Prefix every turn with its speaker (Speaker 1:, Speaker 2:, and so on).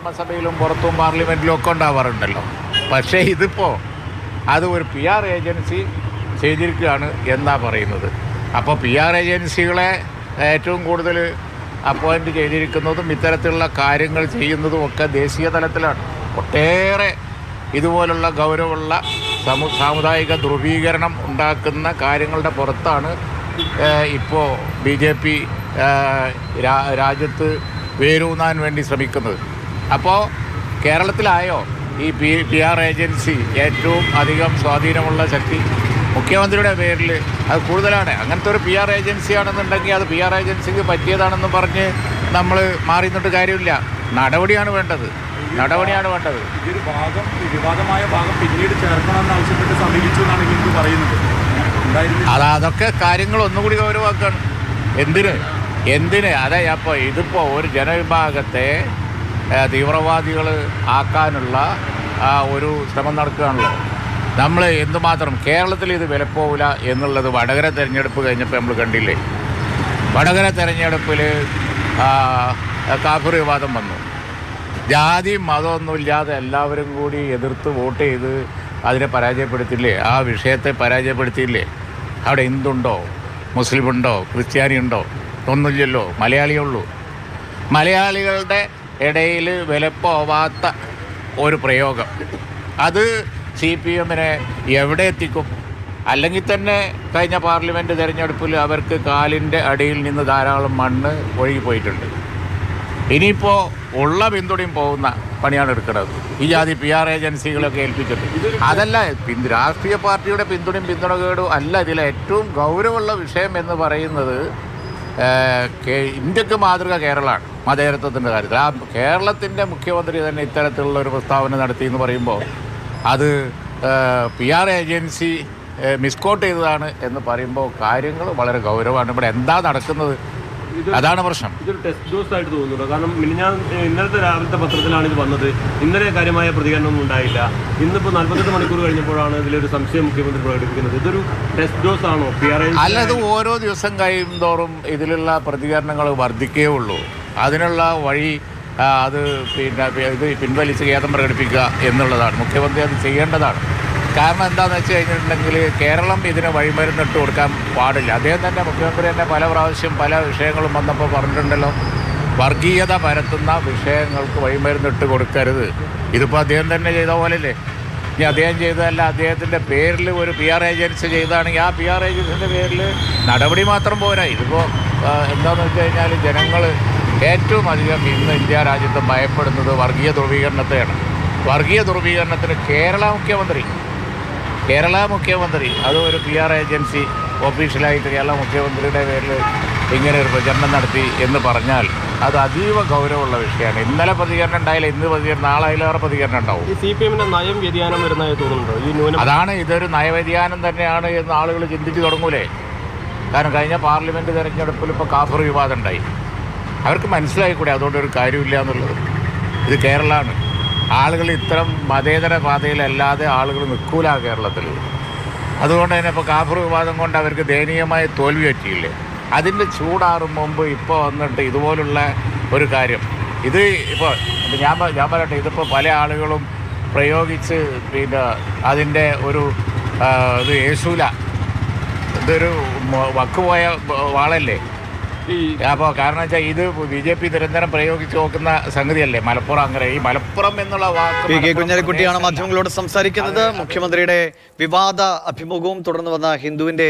Speaker 1: നിയമസഭയിലും പുറത്തും പാർലമെൻറ്റിലും ഒക്കെ ഉണ്ടാവാറുണ്ടല്ലോ. പക്ഷേ ഇതിപ്പോൾ അത് ഒരു PR ഏജൻസി ചെയ്തിരിക്കുകയാണ് എന്നാണ് പറയുന്നത്. അപ്പോൾ PR ഏജൻസികളെ ഏറ്റവും കൂടുതൽ അപ്പോയിൻ്റ് ചെയ്തിരിക്കുന്നതും ഇത്തരത്തിലുള്ള കാര്യങ്ങൾ ചെയ്യുന്നതും ഒക്കെ ദേശീയ തലത്തിലാണ്. ഒട്ടേറെ ഇതുപോലുള്ള ഗൗരവമുള്ള സാമുദായിക ധ്രുവീകരണം ഉണ്ടാക്കുന്ന കാര്യങ്ങളുടെ പുറത്താണ് ഇപ്പോൾ BJP രാജ്യത്ത് വേരൂന്നാൻ വേണ്ടി ശ്രമിക്കുന്നത്. അപ്പോൾ കേരളത്തിലായോ ഈ PR ഏജൻസി ഏറ്റവും അധികം സ്വാധീനമുള്ള ശക്തി? മുഖ്യമന്ത്രിയുടെ പേരിൽ അത് കൂടുതലാണ്. അങ്ങനത്തെ ഒരു PR ഏജൻസിയാണെന്നുണ്ടെങ്കിൽ അത് PR ഏജൻസിക്ക് പറ്റിയതാണെന്ന് പറഞ്ഞ് നമ്മൾ മാറി നിന്നിട്ട് കാര്യമില്ല. നടപടിയാണ് വേണ്ടത്.
Speaker 2: ഇതൊരു വിവാദമായ ഭാഗം പിന്നീട് ചേർക്കണമെന്ന് ആവശ്യപ്പെട്ട് സമീപിച്ചു എന്നാണ് എനിക്ക് പറയുന്നത്.
Speaker 1: അതൊക്കെ കാര്യങ്ങൾ ഒന്നുകൂടി ഗൗരവമാക്കാണ്. എന്തിന് അതെ. അപ്പോൾ ഇതിപ്പോൾ ഒരു ജനവിഭാഗത്തെ തീവ്രവാദികൾ ആക്കാനുള്ള ഒരു ശ്രമം നടക്കുകയാണല്ലോ. നമ്മൾ എന്തുമാത്രം കേരളത്തിൽ ഇത് വിലപ്പോവില്ല എന്നുള്ളത് വടകര തെരഞ്ഞെടുപ്പ് കഴിഞ്ഞപ്പോൾ നമ്മൾ കണ്ടില്ലേ. വടകര തെരഞ്ഞെടുപ്പിൽ കാഫിർ വിവാദം വന്നു. ജാതി മതമൊന്നുമില്ലാതെ എല്ലാവരും കൂടി എതിർത്ത് വോട്ട് ചെയ്ത് അതിനെ പരാജയപ്പെടുത്തില്ലേ, ആ വിഷയത്തെ പരാജയപ്പെടുത്തിയില്ലേ. അവിടെ ഹിന്ദുണ്ടോ, മുസ്ലിമുണ്ടോ, ക്രിസ്ത്യാനിയുണ്ടോ? ഒന്നുമില്ലല്ലോ, മലയാളിയേ ഉള്ളൂ. മലയാളികളുടെ ഇടയിൽ വിലപ്പോവാത്ത ഒരു പ്രയോഗം അത് CPM-നെ എവിടെ എത്തിക്കും? അല്ലെങ്കിൽ തന്നെ കഴിഞ്ഞ പാർലമെൻറ്റ് തിരഞ്ഞെടുപ്പിൽ അവർക്ക് കാലിൻ്റെ അടിയിൽ നിന്ന് ധാരാളം മണ്ണ് ഒഴുകിപ്പോയിട്ടുണ്ട്. ഇനിയിപ്പോൾ ഉള്ള പിന്തുണയും പോകുന്ന പണിയാണ് എടുക്കുന്നത് ഈ ജാതി PR ഏജൻസികളൊക്കെ ഏൽപ്പിച്ചിട്ട്. അതല്ല രാഷ്ട്രീയ പാർട്ടിയുടെ പിന്തുണകേടും അല്ല. ഇതിലെ ഏറ്റവും ഗൗരവമുള്ള വിഷയം എന്ന് പറയുന്നത് ഇന്ത്യക്ക് മാതൃക കേരളമാണ് മതേതരത്വത്തിൻ്റെ കാര്യത്തിൽ. ആ കേരളത്തിൻ്റെ മുഖ്യമന്ത്രി തന്നെ ഇത്തരത്തിലുള്ള ഒരു പ്രസ്താവന നടത്തി എന്ന് പറയുമ്പോൾ അത് PR ഏജൻസി മിസ്കോട്ട് ചെയ്തതാണ് എന്ന് പറയുമ്പോൾ കാര്യങ്ങൾ വളരെ ഗൗരവമാണ്. ഇവിടെ എന്താ നടക്കുന്നത്? അതാണ് പ്രശ്നം.
Speaker 2: ഇതൊരു ടെസ്റ്റ് ഡോസ് ആയിട്ട് തോന്നുന്നുണ്ടോ? കാരണം ഇന്നലത്തെ രാവിലത്തെ പത്രത്തിലാണ് ഇത് വന്നത്. ഇന്നലെ കാര്യമായ പ്രതികരണമൊന്നും ഉണ്ടായില്ല. ഇന്നിപ്പോൾ 48 മണിക്കൂർ കഴിഞ്ഞപ്പോഴാണ് ഇതിലൊരു സംശയം മുഖ്യമന്ത്രി പ്രകടിപ്പിക്കുന്നത്. ഇതൊരു ടെസ്റ്റ് ഡോസ് ആണോ PR?
Speaker 1: അല്ല, ഇത് ഓരോ ദിവസം കഴിയുന്തോറും ഇതിലുള്ള പ്രതികരണങ്ങൾ വർദ്ധിക്കേ ഉള്ളൂ. അതിനുള്ള വഴി അത് ഇത് പിൻവലിച്ച് ഖേദം പ്രകടിപ്പിക്കുക എന്നുള്ളതാണ്. മുഖ്യമന്ത്രി അത് ചെയ്യേണ്ടതാണ്. കാരണം എന്താണെന്ന് വെച്ച് കഴിഞ്ഞിട്ടുണ്ടെങ്കിൽ കേരളം ഇതിന് വഴിമരുന്നിട്ട് കൊടുക്കാൻ പാടില്ല. അദ്ദേഹം തന്നെ മുഖ്യമന്ത്രി തന്നെ പല പ്രാവശ്യം പല വിഷയങ്ങളും വന്നപ്പോൾ പറഞ്ഞിട്ടുണ്ടല്ലോ, വർഗീയത പരത്തുന്ന വിഷയങ്ങൾക്ക് വഴിമരുന്നിട്ട് കൊടുക്കരുത്. ഇതിപ്പോൾ അദ്ദേഹം തന്നെ ചെയ്ത പോലെയല്ലേ. ഇനി അദ്ദേഹം ചെയ്തതല്ല, അദ്ദേഹത്തിൻ്റെ പേരിൽ ഒരു PR ഏജൻസി ചെയ്താണെങ്കിൽ ആ PR ഏജൻസിൻ്റെ പേരിൽ നടപടി മാത്രം പോരാ. ഇതിപ്പോൾ എന്താണെന്ന് വെച്ച് കഴിഞ്ഞാൽ ജനങ്ങൾ ഏറ്റവും അധികം ഇന്ന് ഇന്ത്യ രാജ്യത്ത് ഭയപ്പെടുന്നത് വർഗീയ ധ്രുവീകരണത്തെയാണ്. വർഗീയ ധ്രുവീകരണത്തിന് കേരള മുഖ്യമന്ത്രി അത് ഒരു PR ഏജൻസി ഒഫീഷ്യലായിട്ട് കേരള മുഖ്യമന്ത്രിയുടെ പേരിൽ ഇങ്ങനെ ഒരു പ്രചരണം നടത്തി എന്ന് പറഞ്ഞാൽ അത് അതീവ ഗൗരവമുള്ള വിഷയമാണ്. ഇന്നലെ പ്രതികരണം ഉണ്ടായില്ല, ഇന്ന് പ്രതികരണം, നാളെ അതിലേറെ പ്രതികരണം ഉണ്ടാവും.
Speaker 2: ഈ CPM-ന്റെ നയം വ്യതിയാനം വരുന്നതായി തോന്നുന്നുണ്ടോ?
Speaker 1: അതാണ്, ഇതൊരു നയവ്യതിയാനം തന്നെയാണ് എന്ന് ആളുകൾ ചിന്തിച്ച് തുടങ്ങൂലേ. കാരണം കഴിഞ്ഞ പാർലമെൻറ്റ് തിരഞ്ഞെടുപ്പിൽ ഇപ്പോൾ കാഫിർ വിവാദം ഉണ്ടായി. അവർക്ക് മനസ്സിലായിക്കൂടെ അതുകൊണ്ടൊരു കാര്യമില്ല എന്നുള്ളത്. ഇത് കേരളമാണ്. ആളുകൾ ഇത്തരം മതേതര പാതയിലല്ലാതെ ആളുകൾ നിൽക്കൂല കേരളത്തിൽ. അതുകൊണ്ട് തന്നെ ഇപ്പോൾ കാഫിർ വിവാദം കൊണ്ട് അവർക്ക് ദയനീയമായ തോൽവി പറ്റിയില്ലേ. അതിൻ്റെ ചൂടാറും മുമ്പ് ഇപ്പോൾ വന്നിട്ട് ഇതുപോലുള്ള ഒരു കാര്യം ഇത് ഇപ്പോൾ ഞാൻ പറയട്ടെ, ഇതിപ്പോൾ പല ആളുകളും പ്രയോഗിച്ച് അതിൻ്റെ ഒരു ഇത് യേശൂല, ഇതൊരു വക്കുപോയ വാളല്ലേ. അപ്പോൾ കാരണം വെച്ചാൽ ഇത് BJP നിരന്തരം പ്രയോഗിച്ച് നോക്കുന്ന സംഗതിയല്ലേ മലപ്പുറം. അങ്ങനെ ഈ മലപ്പുറം എന്നുള്ള വാക്ക്
Speaker 3: PK കുഞ്ഞാലിക്കുട്ടിയാണ് മാധ്യമങ്ങളോട് സംസാരിക്കുന്നത്. മുഖ്യമന്ത്രിയുടെ വിവാദ അഭിമുഖവും തുടർന്ന് വന്ന ഹിന്ദുവിന്റെ